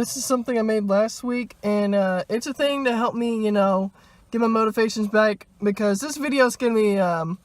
This is something I made last week, and it's a thing to help me, get my motivations back, because this video is gonna be a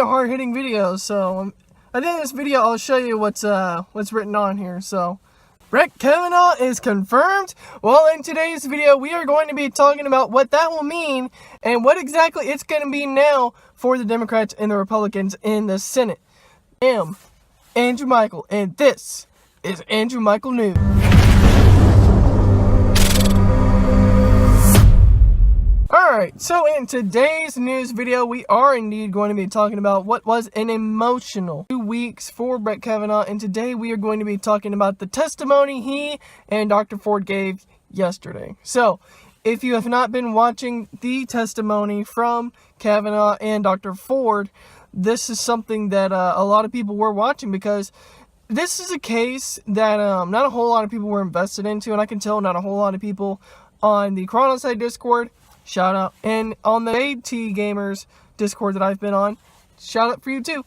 hard-hitting video. So at the end of this video, I'll show you what's written on here. So, Brett Kavanaugh is confirmed. Well, in today's video, we are going to be talking about what that will mean and what exactly it's going to be now for the Democrats and the Republicans in the Senate. I am Andrew Michael, and this is Andrew Michael News. Alright, so in today's news video, we are indeed going to be talking about what was an emotional 2 weeks for Brett Kavanaugh, and today we are going to be talking about the testimony he and Dr. Ford gave yesterday. So, if you have not been watching the testimony from Kavanaugh and Dr. Ford, this is something that a lot of people were watching, because this is a case that not a whole lot of people were invested into, and I can tell not a whole lot of people on the Kavanaugh side Discord, shout out, and on the AT Gamers Discord that I've been on, shout out for you too.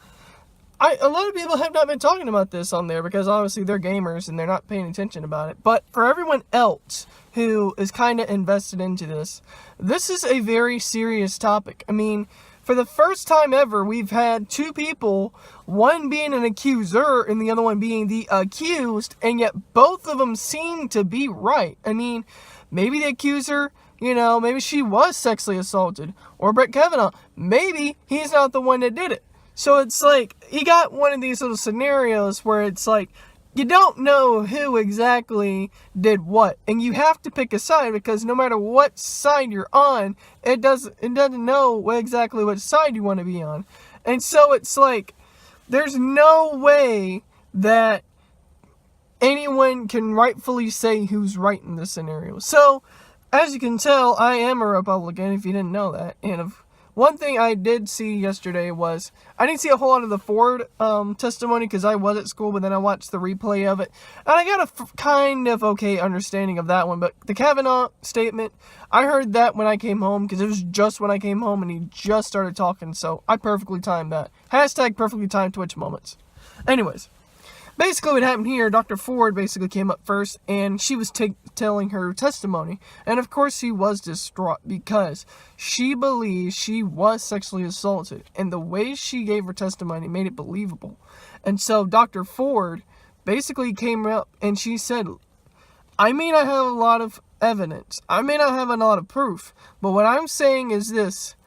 A lot of people have not been talking about this on there because obviously they're gamers and they're not paying attention about it. But for everyone else who is kind of invested into this, this is a very serious topic. I mean, for the first time ever, we've had two people, one being an accuser and the other one being the accused, and yet both of them seem to be right. I mean, maybe the accuser, maybe she was sexually assaulted. Or Brett Kavanaugh, maybe he's not the one that did it. So it's like, you got one of these little scenarios where it's like, you don't know who exactly did what. And you have to pick a side, because no matter what side you're on, it doesn't know exactly which side you want to be on. And so it's like, there's no way that anyone can rightfully say who's right in this scenario. So, as you can tell, I am a Republican, if you didn't know that. And one thing I did see yesterday was, I didn't see a whole lot of the Ford testimony because I was at school, but then I watched the replay of it, and I got a kind of okay understanding of that one. But the Kavanaugh statement, I heard that when I came home, because it was just when I came home and he just started talking, so I perfectly timed that. Hashtag perfectly timed Twitch moments. Anyways. Basically what happened here, Dr. Ford basically came up first, and she was telling her testimony. And of course she was distraught, because she believes she was sexually assaulted. And the way she gave her testimony made it believable. And so Dr. Ford basically came up and she said, I may not have a lot of evidence, I may not have a lot of proof, but what I'm saying is this.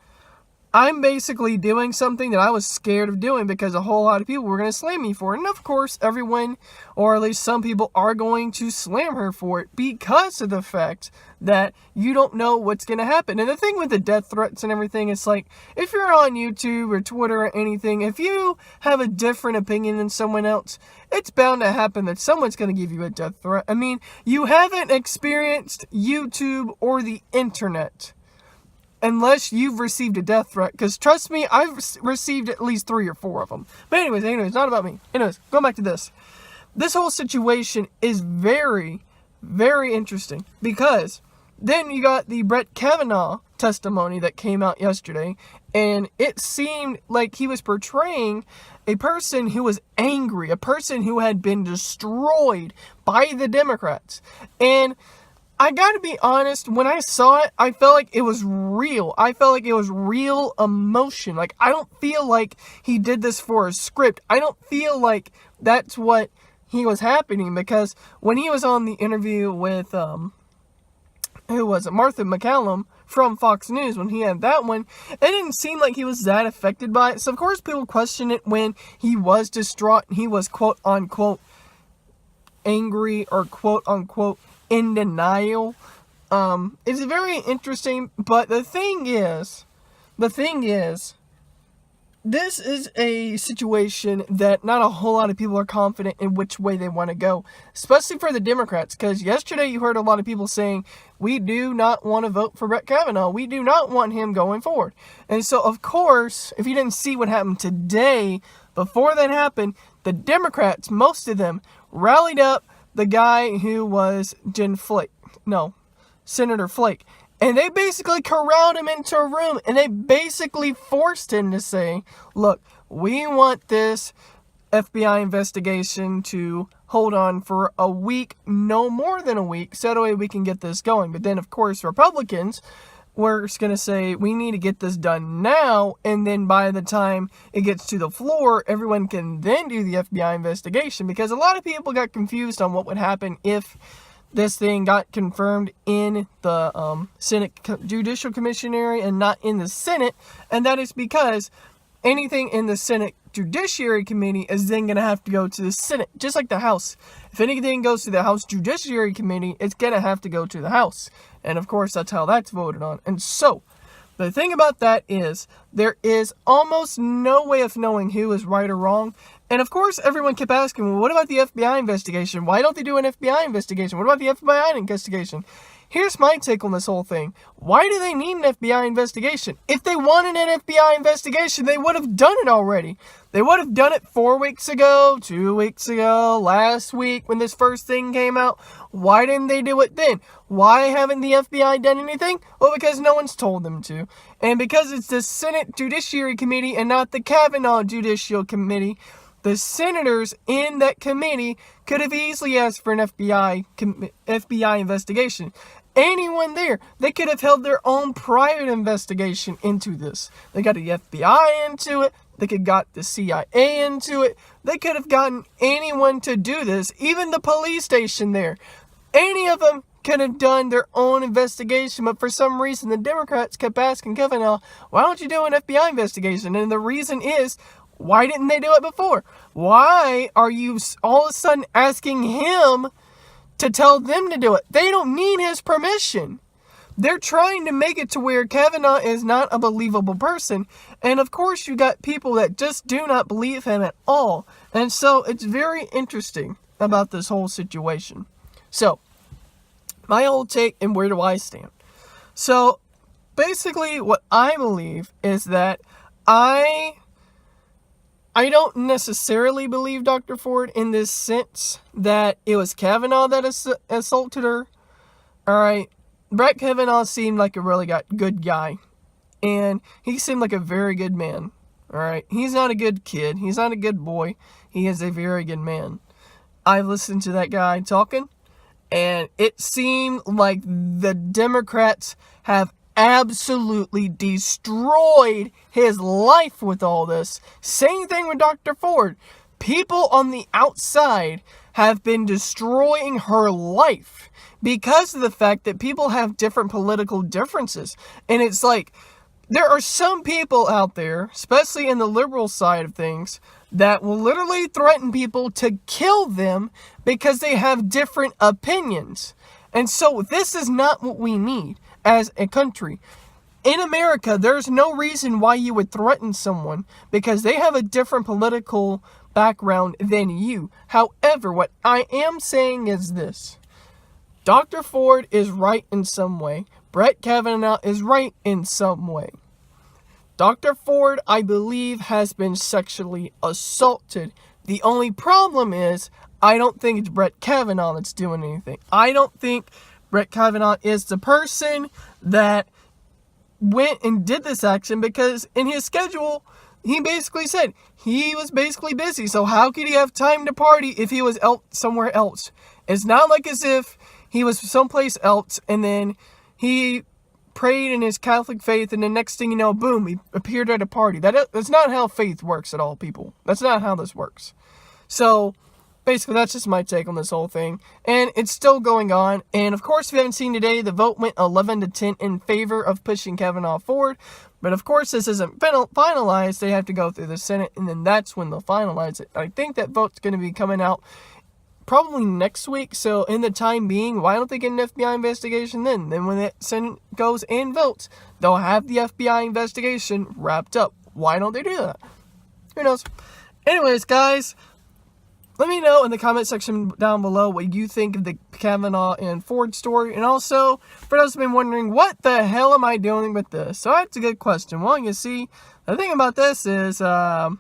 I'm basically doing something that I was scared of doing because a whole lot of people were going to slam me for it. And of course, everyone, or at least some people, are going to slam her for it because of the fact that you don't know what's going to happen. And the thing with the death threats and everything, it's like, if you're on YouTube or Twitter or anything, if you have a different opinion than someone else, it's bound to happen that someone's going to give you a death threat. I mean, you haven't experienced YouTube or the internet unless you've received a death threat, because trust me, I've received at least 3 or 4 of them. But anyways, not about me. Anyways, going back to this. This whole situation is very, very interesting, because then you got the Brett Kavanaugh testimony that came out yesterday, and it seemed like he was portraying a person who was angry, a person who had been destroyed by the Democrats. And I gotta be honest, when I saw it, I felt like it was real. I felt like it was real emotion. Like, I don't feel like he did this for a script. I don't feel like that's what he was happening, because when he was on the interview with, who was it? Martha McCallum from Fox News, when he had that one, it didn't seem like he was that affected by it. So, of course, people question it when he was distraught and he was quote-unquote angry or quote-unquote in denial. It's very interesting, but the thing is, this is a situation that not a whole lot of people are confident in which way they want to go, especially for the Democrats, because yesterday you heard a lot of people saying, we do not want to vote for Brett Kavanaugh, we do not want him going forward. And so, of course, if you didn't see what happened today, before that happened, the Democrats, most of them, rallied up the guy who was Senator Flake. And they basically corralled him into a room, and they basically forced him to say, look, we want this FBI investigation to hold on for a week, no more than a week, so that way we can get this going. But then, of course, Republicans were going to say, we need to get this done now, and then by the time it gets to the floor, everyone can then do the FBI investigation, because a lot of people got confused on what would happen if this thing got confirmed in the Senate Judicial Committee and not in the Senate, and that is because anything in the Senate Judiciary Committee is then going to have to go to the Senate, just like the House. If anything goes to the House Judiciary Committee, it's going to have to go to the House. And of course, that's how that's voted on. And so, the thing about that is, there is almost no way of knowing who is right or wrong. And of course, everyone kept asking, well, what about the FBI investigation? Why don't they do an FBI investigation? What about the FBI investigation? Here's my take on this whole thing. Why do they need an FBI investigation? If they wanted an FBI investigation, they would have done it already. They would have done it 4 weeks ago, 2 weeks ago, last week when this first thing came out. Why didn't they do it then? Why haven't the FBI done anything? Well, because no one's told them to. And because it's the Senate Judiciary Committee and not the Kavanaugh Judicial Committee, the senators in that committee could have easily asked for an FBI investigation. Anyone there, they could have held their own private investigation into this. They got the FBI into it. They could have got the CIA into it. They could have gotten anyone to do this, even the police station there. Any of them could have done their own investigation, but for some reason the Democrats kept asking Kavanaugh, why don't you do an FBI investigation? And the reason is, why didn't they do it before? Why are you all of a sudden asking him to tell them to do it? They don't need his permission. They're trying to make it to where Kavanaugh is not a believable person. And of course, you got people that just do not believe him at all. And so it's very interesting about this whole situation. So, my whole take and where do I stand? So, basically, what I believe is that I don't necessarily believe Dr. Ford in this sense that it was Kavanaugh that assaulted her. Alright, Brett Kavanaugh seemed like a really good guy. And he seemed like a very good man. Alright, he's not a good kid. He's not a good boy. He is a very good man. I've listened to that guy talking, and it seemed like the Democrats have absolutely destroyed his life with all this. Same thing with Dr. Ford. People on the outside have been destroying her life because of the fact that people have different political differences. And it's like, there are some people out there, especially in the liberal side of things, that will literally threaten people to kill them because they have different opinions. And so this is not what we need as a country. In America, there's no reason why you would threaten someone because they have a different political background than you. However, what I am saying is this. Dr. Ford is right in some way. Brett Kavanaugh is right in some way. Dr. Ford, I believe, has been sexually assaulted. The only problem is, I don't think it's Brett Kavanaugh that's doing anything. I don't think Brett Kavanaugh is the person that went and did this action because in his schedule, he basically said he was basically busy. So how could he have time to party if he was somewhere else? It's not like as if he was someplace else and then he prayed in his Catholic faith and the next thing you know, boom, he appeared at a party. That's not how faith works at all, people. That's not how this works. So basically, that's just my take on this whole thing. And it's still going on. And of course, if you haven't seen today, the vote went 11-10 in favor of pushing Kavanaugh forward. But of course, this isn't finalized. They have to go through the Senate, and then that's when they'll finalize it. I think that vote's going to be coming out probably next week. So in the time being, why don't they get an FBI investigation then? Then when the Senate goes and votes, they'll have the FBI investigation wrapped up. Why don't they do that? Who knows? Anyways, guys, let me know in the comment section down below what you think of the Kavanaugh and Ford story. And also, for those who've been wondering, what the hell am I doing with this? So that's a good question. Well, you see, the thing about this is, oh,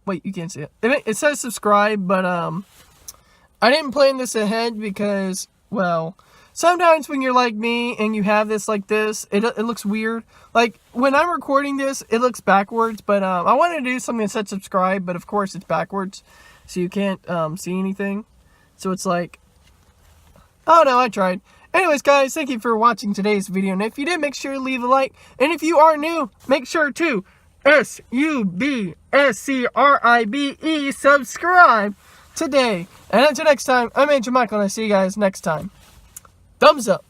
wait, you can't see it. It says subscribe, but I didn't plan this ahead because, well, sometimes when you're like me and you have this like this, it looks weird. Like, when I'm recording this, it looks backwards, but I wanted to do something that said subscribe, but of course it's backwards, so you can't see anything. So it's like, oh no, I tried. Anyways, guys, thank you for watching today's video, and if you did, make sure to leave a like, and if you are new, make sure to SUBSCRIBE, subscribe today. And until next time, I'm Angel Michael, and I'll see you guys next time. Thumbs up.